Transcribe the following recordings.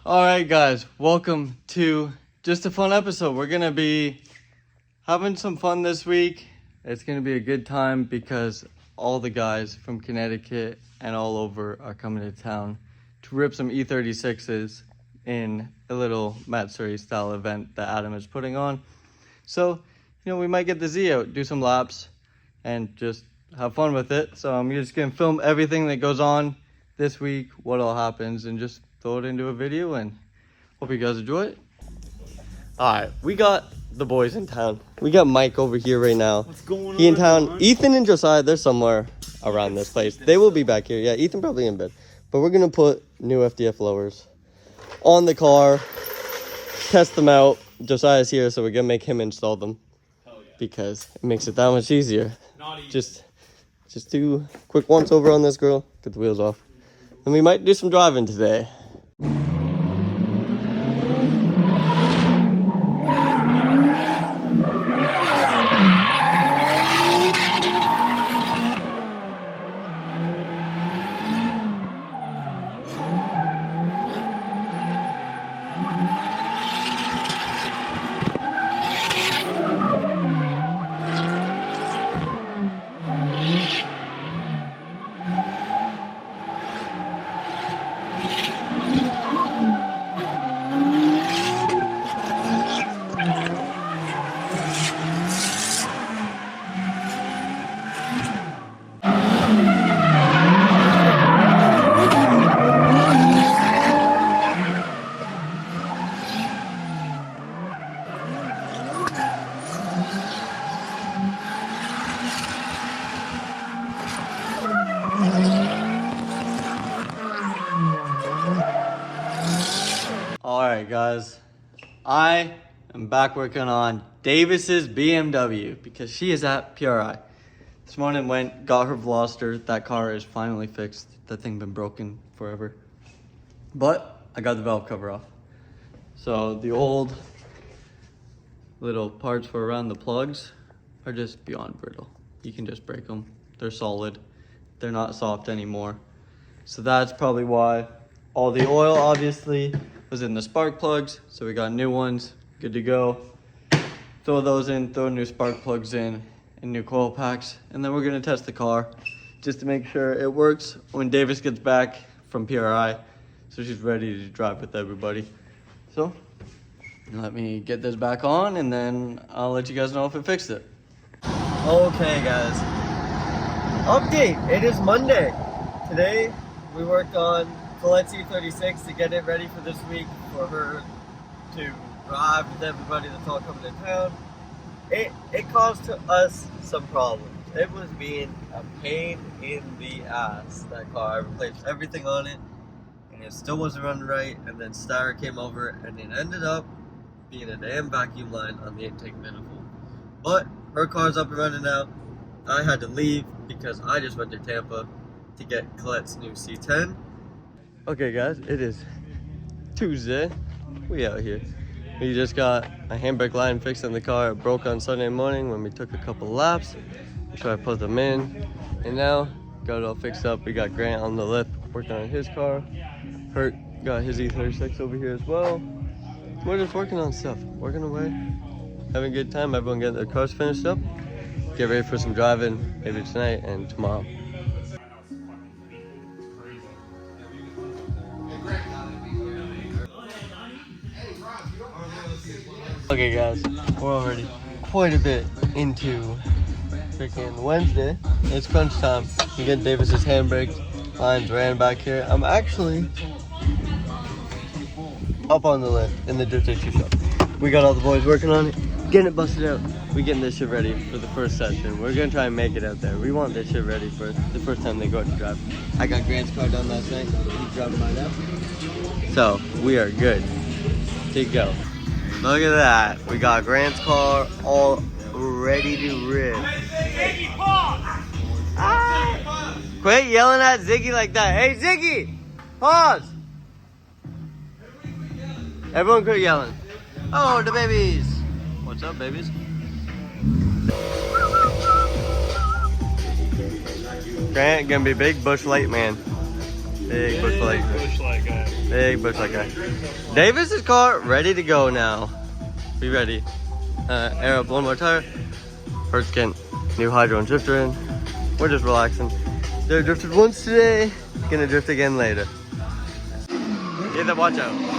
Alright guys, welcome to just a fun episode. We're gonna be having some fun this week. It's gonna be a good time because all the guys from Connecticut and all over are coming to town to rip some E36s in a little Matsuri style event that Adam is putting on. So, we might get the Z out, do some laps, and just have fun with it. So I'm just gonna film everything that goes on this week, what all happens, and just throw it into a video, and hope you guys enjoy it. All right, we got the boys in town. We got Mike over here right now. What's going on? He in town. Ethan and Josiah, they're somewhere around this place. They will be back here. Yeah, Ethan probably in bed. But we're gonna put new FDF lowers on the car, test them out. Josiah's here, so we're gonna make him install them. Hell yeah. Because it makes it that much easier. Not easy. Just do a quick once over on this girl, get the wheels off. And we might do some driving today. Alright guys, I am back working on Davis's BMW because she is at PRI. This morning got her Veloster. That car is finally fixed. That thing been broken forever. But I got the valve cover off. So the old little parts for around the plugs are just beyond brittle. You can just break them. They're solid. They're not soft anymore. So that's probably why. All the oil obviously was in the spark plugs, so we got new ones, good to go. Throw those in, throw new spark plugs in, and new coil packs, and then we're gonna test the car just to make sure it works when Davis gets back from PRI, so she's ready to drive with everybody. So, let me get this back on, and then I'll let you guys know if it fixed it. Okay guys, update, it is Monday. Today, we worked on Lz E36 to get it ready for this week for her to drive with everybody that's all coming to town. It caused us some problems. It was being a pain in the ass, that car. I replaced everything on it and it still wasn't running right, and then Starr came over and it ended up being a damn vacuum line on the intake manifold. But her car's up and running now. I had to leave because I just went to Tampa to get Colette's new C10. Okay guys, it is Tuesday. We out here. We just got a handbrake line fixed in the car. It broke on Sunday morning when we took a couple laps. So I put them in. And now, got it all fixed up. We got Grant on the lift working on his car. Hurt got his E36 over here as well. We're just working on stuff. Working away. Having a good time. Everyone getting their cars finished up. Get ready for some driving maybe tonight and tomorrow. Okay guys, we're already quite a bit into freaking Wednesday. It's crunch time. You get Davis's handbrake lines ran back here. I'm actually up on the lift in the drifthq shop. We got all the boys working on it, getting it busted out. We getting this shit ready for the first session. We're gonna try and make it out there. We want this shit ready for the first time they go out to drive. I got Grant's car done last night. He's driving mine now. So we are good to go. Look at that. We got Grant's car all ready to rip. Ah! Quit yelling at Ziggy like that. Hey Ziggy! Pause! Everyone quit yelling. Oh, the babies! What's up, babies? Grant gonna be big bush light man. Big bush light. Bush light guy. Big bush light guy. Davis's car ready to go now. Be ready. Air up one more tire. First getting new hydro and drifter in. We're just relaxing. They drifted once today. Gonna drift again later. Get that watch out.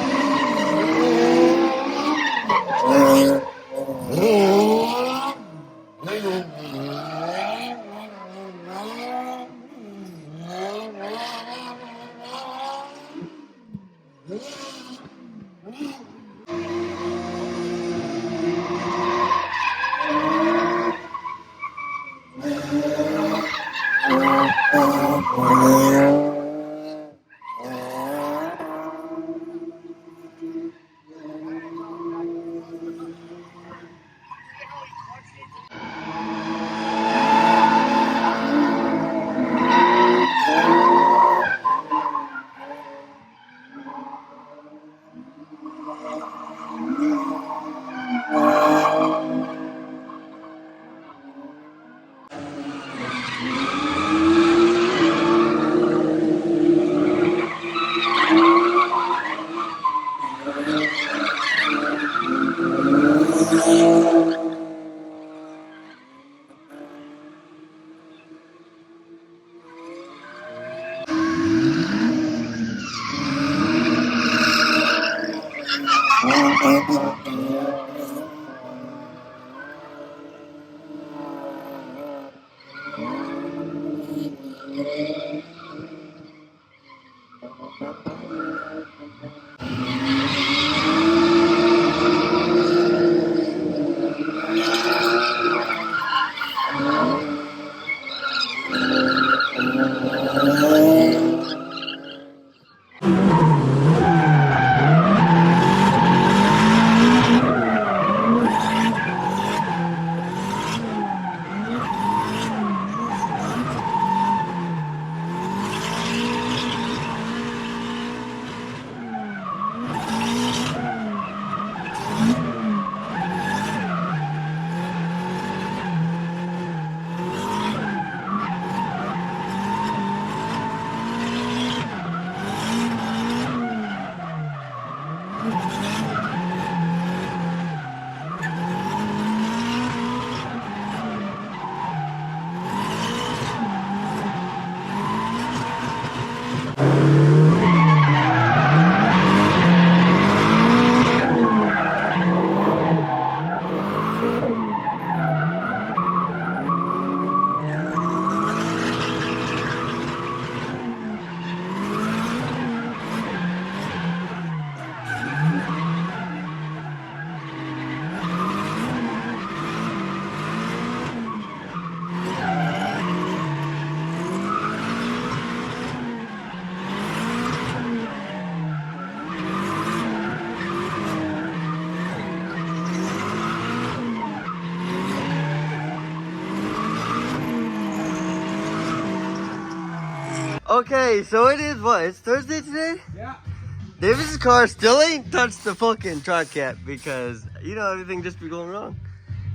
Okay, so it is what? It's Thursday today? Yeah. Davis's car still ain't touched the fucking truck yet because, you know, everything just be going wrong.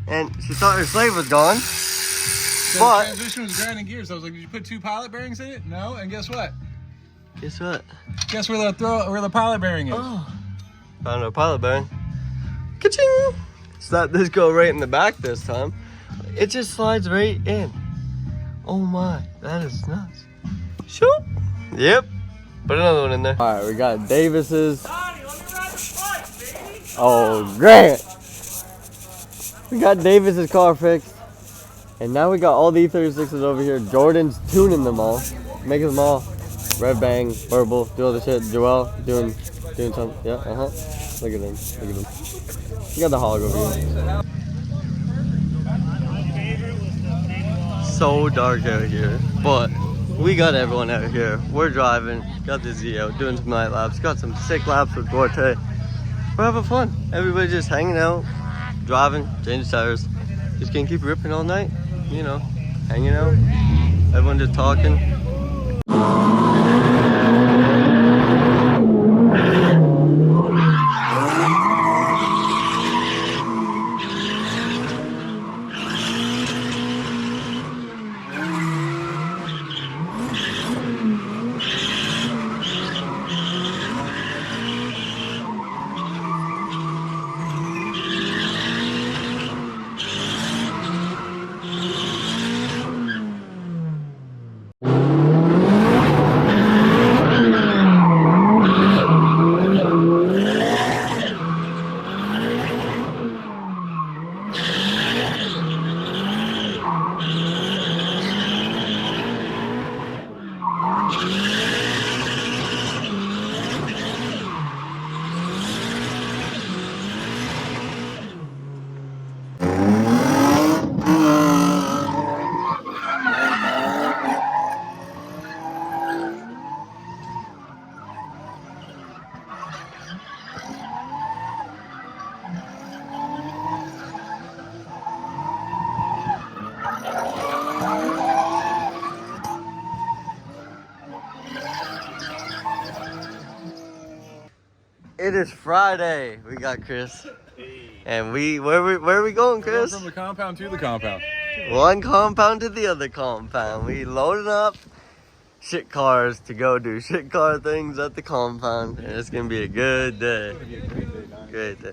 And she thought her slave was gone. So But the transmission was grinding gears. I was like, did you put 2 pilot bearings in it? No. And guess what? guess what? Guess where the pilot bearing is? Oh. Found a pilot bearing. Ka-ching! Slap this go right in the back this time. It just slides right in. Oh my, that is nuts. Shoot. Yep. Put another one in there. All right, we got Davis's. Oh, Grant. We got Davis's car fixed. And now we got all the E36s over here. Jordan's tuning them all. Making them all. Red Bang, Verbal, do all the shit. Joel doing something. Yeah, Look at him. Look at him. We got the hog over here. So dark out here, but we got everyone out here. We're driving, got the Z out, doing some night laps, got some sick laps with Duarte. We're having fun. Everybody just hanging out, driving, changing tires. Just gonna keep ripping all night, you know, hanging out. Everyone just talking. is Friday. We got Chris. And where are we going, Chris? From the compound to the compound. One compound to the other compound. We loading up shit cars to go do shit car things at the compound. And it's gonna be a good day. Great day.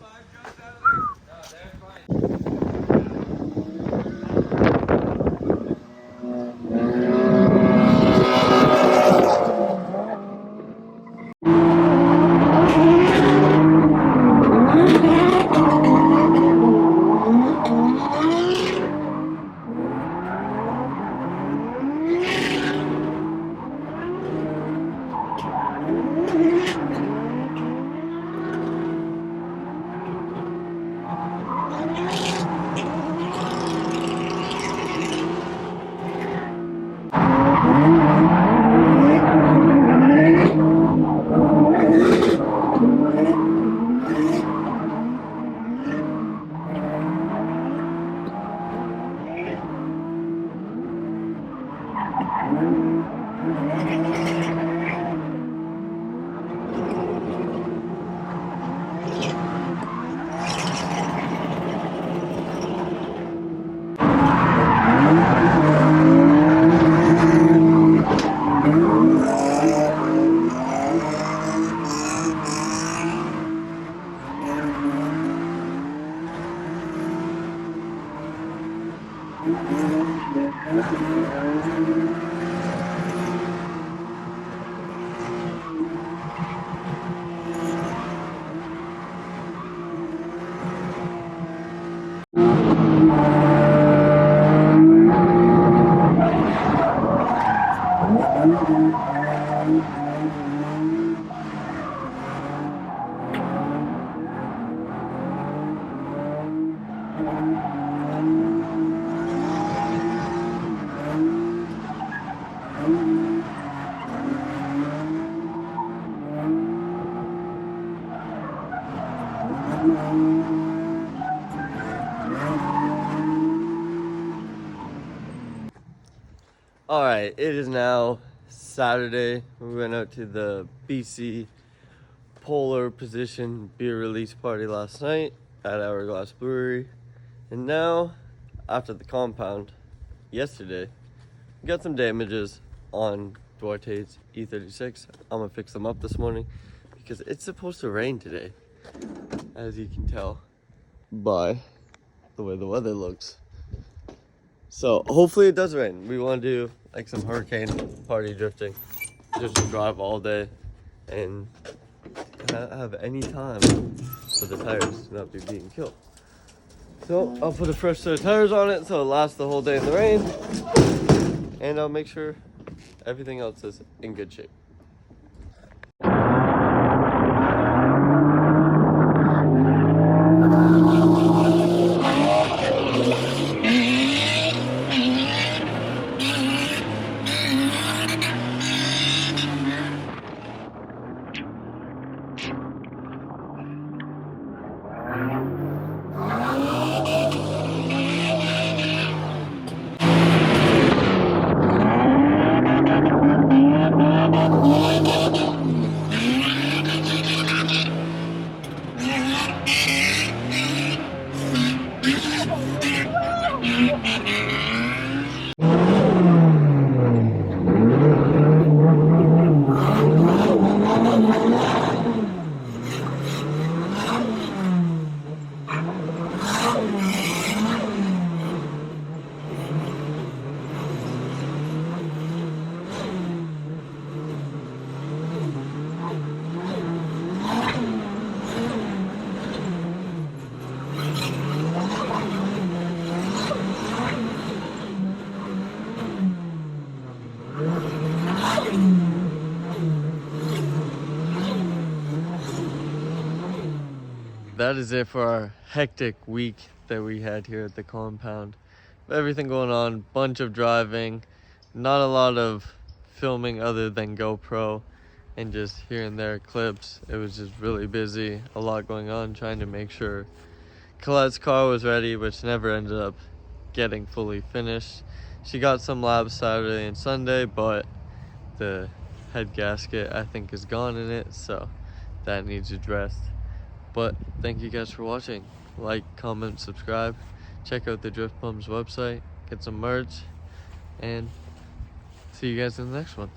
Alright, it is now Saturday. We went out to the BC Polar Position beer release party last night at Hourglass Brewery. And now, after the compound, yesterday, we got some damages on Duarte's E36. I'm gonna fix them up this morning because it's supposed to rain today, as you can tell by the way the weather looks. So hopefully it does rain. We want to do like some hurricane party drifting, just drive all day and have any time for the tires to not be being killed. So I'll put a fresh set of tires on it so it lasts the whole day in the rain, and I'll make sure everything else is in good shape. That is it for our hectic week that we had here at the compound. Everything going on, bunch of driving, not a lot of filming other than GoPro and just here and there clips. It was just really busy, a lot going on, trying to make sure Colette's car was ready, which never ended up getting fully finished. She got some labs Saturday and Sunday, but the head gasket I think is gone in it, so that needs addressed. But thank you guys for watching. Like, comment, subscribe. Check out the Driftbums website. Get some merch. And see you guys in the next one.